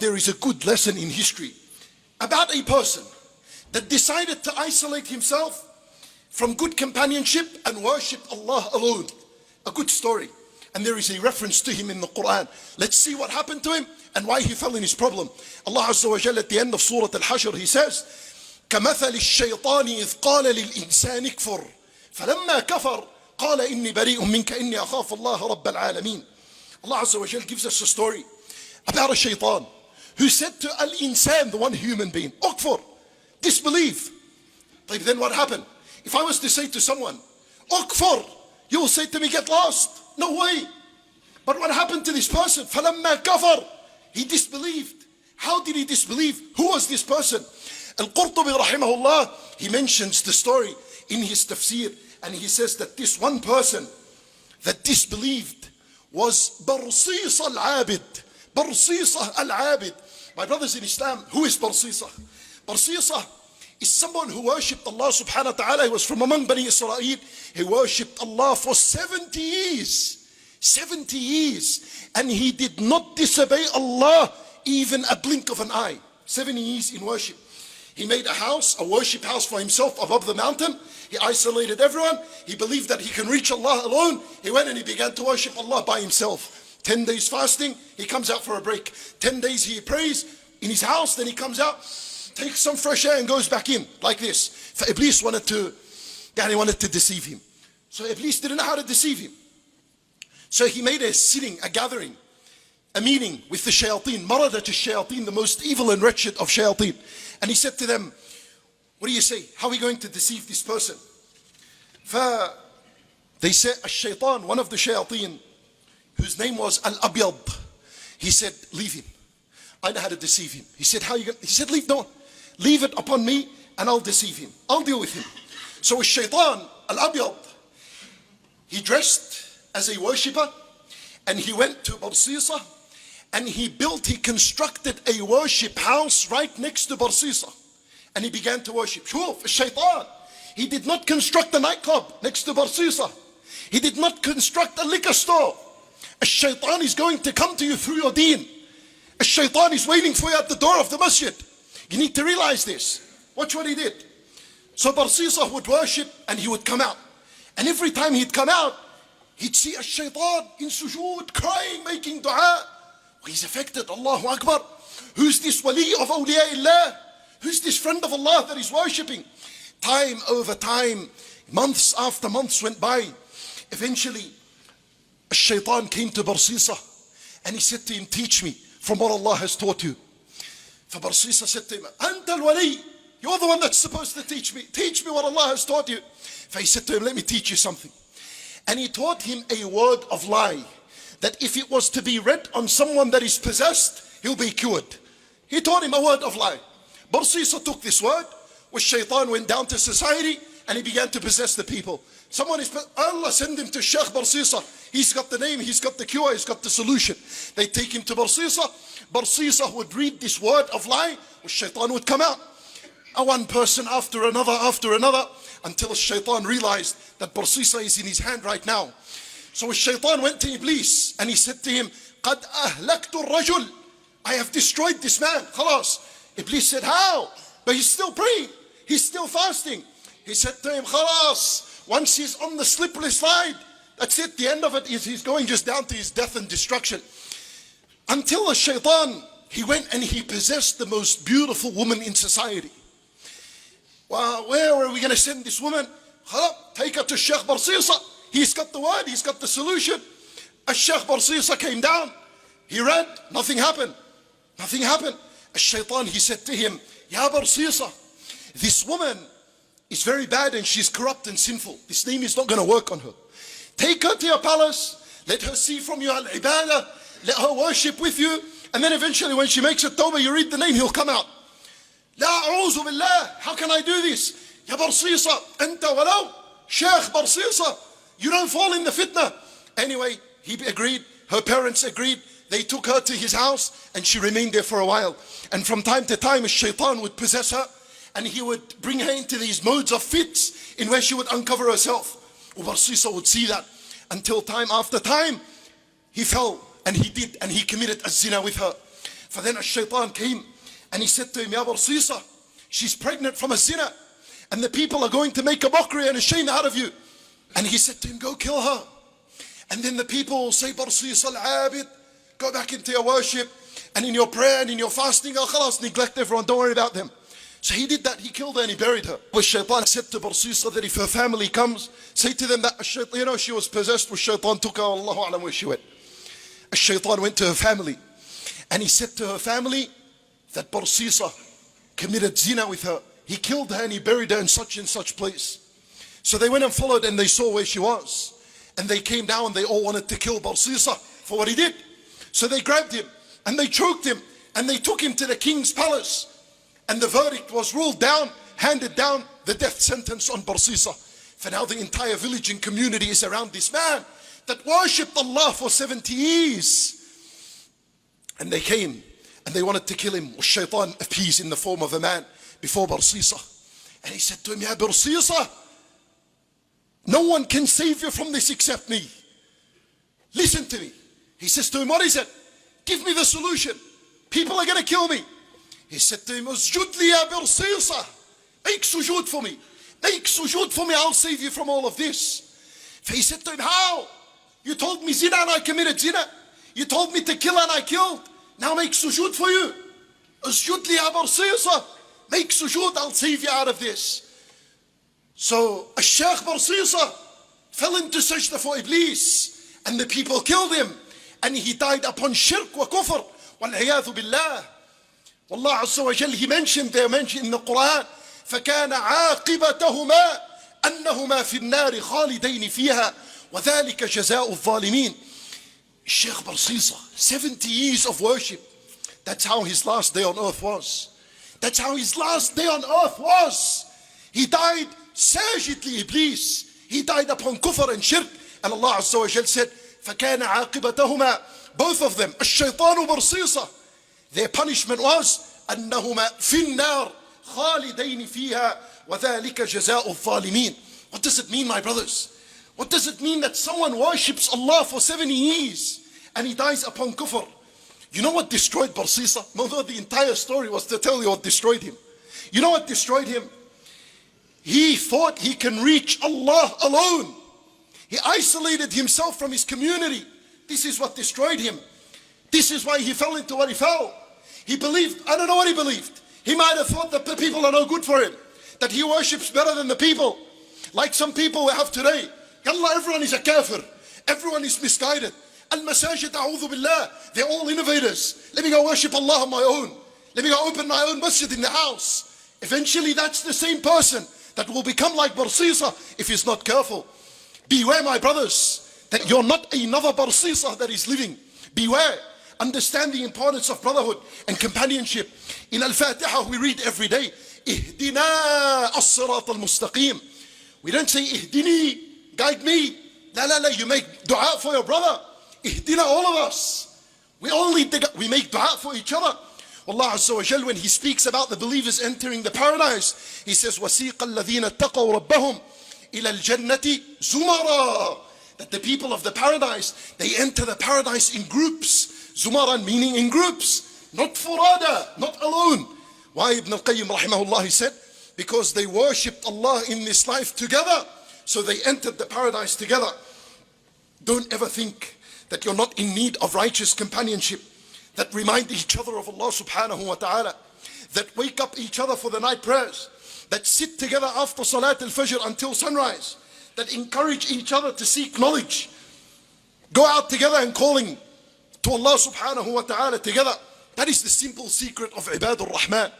there is a good lesson in history about a person that decided to isolate himself from good companionship and worship Allah alone. A good story. And there is a reference to him in the Quran. Let's see what happened to him and why he fell in his problem. Allah Azza wa Jalla at the end of Surah Al-Hashr, He says, كَمَثَلِ الشَّيْطَانِ إِذْ قَالَ لِلْإِنسَانِ اكْفُرْ فَلَمَّا كَفَرْ قَالَ إِنِّي بَرِيءٌ مِّنْكَ إِنِّي أَخَافُ اللَّهَ رَبَّ الْعَالَمِينَ. Allah Azza wa Jalla gives us a story about a shaitan who said to al-insan, the one human being, ukfur, disbelieve. But then what happened? If I was to say to someone, ukfur, you will say to me, get lost. No way. But what happened to this person? فَلَمَّا كَفَرْ, he disbelieved. How did he disbelieve? Who was this person? Al-Qurtubi rahimahullah, he mentions the story in his tafsir, and he says that this one person that disbelieved was Barseesah al-Abid. Barseesah al-Abid. My brothers in Islam, who is Barseesah? Barseesah is someone who worshipped Allah subhanahu wa ta'ala. He was from among Bani Israel. He worshipped Allah for 70 years. 70 years. And he did not disobey Allah even a blink of an eye. 70 years in worship. He made a house, a worship house for himself above the mountain. He isolated everyone. He believed that he can reach Allah alone. He went and he began to worship Allah by himself. 10 days fasting, he comes out for a break. 10 days he prays in his house, then he comes out, takes some fresh air and goes back in, like this. For Iblis wanted to deceive him. So Iblis didn't know how to deceive him. So he made a sitting, a gathering, a meeting with the shayateen, maradat al-shayateen, the most evil and wretched of shayateen. And he said to them, what do you say? How are we going to deceive this person? They said, al-shaytan, one of the shayateen, whose name was Al-Abyad, he said, leave him. I know how to deceive him. He said, how are you going to? He said, leave it upon me and I'll deceive him. I'll deal with him. So al-shaytan, Al-Abyad, he dressed as a worshipper and he went to Barseesah and he constructed a worship house right next to Barseesah. And he began to worship. Shuf, al-shaytan, he did not construct a nightclub next to Barseesah. He did not construct a liquor store. Shaitan is going to come to you through your deen. Shaitan is waiting for you at the door of the masjid. You need to realize this. Watch what he did. So Barseesah would worship and he would come out. And every time he'd come out, he'd see a shaitan in sujood, crying, making dua. He's affected. Allahu Akbar. Who's this wali of awliyaillah? Who's this friend of Allah that he's worshipping? Time over time, months after months went by. Eventually, a shaitan came to Barseesah and he said to him, teach me from what Allah has taught you. For Barseesah said to him, Anta al-wali, you're the one that's supposed to teach me. Teach me what Allah has taught you. For he said to him, let me teach you something. And he taught him a word of lie, that if it was to be read on someone that is possessed, he'll be cured. He taught him a word of lie. Barseesah took this word, which shaitan went down to society and he began to possess the people. Someone is, Allah send him to Shaykh Barseesah. He's got the name, he's got the cure, he's got the solution. They take him to Barseesah. Barseesah would read this word of lie, which shaitan would come out. One person after another, until shaitan realized that Barseesah is in his hand right now. So shaitan went to Iblis and he said to him, قَدْ أَهْلَكْتُ الرَّجُلِ, I have destroyed this man. Khalas. Iblis said, how? But he's still praying. He's still fasting. He said to him, khalas. Once he's on the slippery slide, that's it. The end of it is he's going just down to his death and destruction. Until the shaitan, he went and he possessed the most beautiful woman in society. Well, where are we going to send this woman? Take her to Shaykh Barseesah. He's got the word, he's got the solution. As Shaykh Barseesah came down, he read, nothing happened. Nothing happened. As shaitan, he said to him, Ya Barseesah, this woman is very bad and she's corrupt and sinful. This name is not going to work on her. Take her to your palace. Let her see from you al-ibadah. Let her worship with you. And then eventually when she makes a tawbah, you read the name, he'll come out. La a'udhu billah. How can I do this? Ya Barseesah, anta walaw Shaykh Barseesah. You don't fall in the fitna. Anyway, he agreed. Her parents agreed. They took her to his house and she remained there for a while. And from time to time, a shaitan would possess her. And he would bring her into these modes of fits in where she would uncover herself. Barseesah would see that until time after time, he fell and he committed a zina with her. For then a shaitan came and he said to him, Ya Barseesah, she's pregnant from a zina, and the people are going to make a mockery and a shame out of you. And he said to him, go kill her. And then the people will say, Barseesah al-Abid, go back into your worship and in your prayer and in your fasting. Oh, khalas, neglect everyone, don't worry about them. So he did that, he killed her and he buried her. But shaitan said to Barseesah that if her family comes, say to them that shaitan, you know, she was possessed with shaitan, took her, Allahu Alam where she went. A shaitan went to her family and he said to her family that Barseesah committed zina with her. He killed her and he buried her in such place. So they went and followed and they saw where she was. And they came down and they all wanted to kill Barseesah for what he did. So they grabbed him and they choked him and they took him to the king's palace. And the verdict was ruled down, handed down, the death sentence on Barseesah. For now the entire village and community is around this man that worshipped Allah for 70 years. And they came and they wanted to kill him. Shaitan appeased in the form of a man before Barseesah. And he said to him, Ya Barseesah, no one can save you from this except me. Listen to me. He says to him, what is it? Give me the solution. People are going to kill me. He said to him, Usjud li ya Barseesah. Make sujood for me. Make sujood for me, I'll save you from all of this. So he said to him, how? You told me zina and I committed zina. You told me to kill and I killed. Now make sujood for you. Usjud li ya Barseesah. Make sujood, I'll save you out of this. So a shaykh Barseesah fell into sajda for Iblis and the people killed him and he died upon shirk wa kufr wal iyadhu billah. Wallah Azza wa Jal, he mentioned in the Quran, فَكَانَ عَاقِبَتَهُمَا أَنَّهُمَا فِي النَّارِ خَالِدَيْنِ فِيهَا وَذَلِكَ جَزَاءُ الظَّالِمِينَ. Shaykh Barseesah, 70 years of worship. That's how his last day on earth was. That's how his last day on earth was. He died sajid li Iblis. He died upon kufr and shirk. And Allah Azza wa Jal said, فَكَانَ عَاقِبَتَهُمَا, both of them, الشيطان وبرصيصة, their punishment was أنهما في النار خالدين فيها وذلك جزاء الظالمين. What does it mean, my brothers? What does it mean that someone worships Allah for 70 years and he dies upon kufr? You know what destroyed Barseesah? Although the entire story was to tell you what destroyed him. You know what destroyed him? He thought he can reach Allah alone. He isolated himself from his community. This is what destroyed him. This is why he fell into what he fell. He believed, I don't know what he believed. He might have thought that the people are no good for him, that he worships better than the people. Like some people we have today. Yallah, everyone is a kafir. Everyone is misguided. Al-masajid, a'udhu billah. They're all innovators. Let me go worship Allah on my own. Let me go open my own masjid in the house. Eventually that's the same person that will become like Barseesah if he's not careful. Beware, my brothers, that you're not another Barseesah that is living. Beware. Understand the importance of brotherhood and companionship. In Al-Fatiha we read every day, Ihdina as-sirat al-mustaqim. We don't say Ihdini, guide me. La la la, you make dua for your brother. Ihdina, all of us. We make dua for each other. Allah Azza wa Jal, when he speaks about the believers entering the paradise, he says, وَسِيقَ الَّذِينَ اتَّقَوْا رَبَّهُمْ إِلَى الْجَنَّةِ زُمَرًا. That the people of the paradise, they enter the paradise in groups. Zumaran meaning in groups, not furada, not alone. Why? Ibn al-Qayyim rahimahullah, he said, because they worshipped Allah in this life together, so they entered the paradise together. Don't ever think that you're not in need of righteous companionship, that remind each other of Allah subhanahu wa ta'ala, that wake up each other for the night prayers, that sit together after Salat al-Fajr until sunrise, that encourage each other to seek knowledge, go out together and calling to Allah subhanahu wa ta'ala together. That is the simple secret of Ibadur Rahman.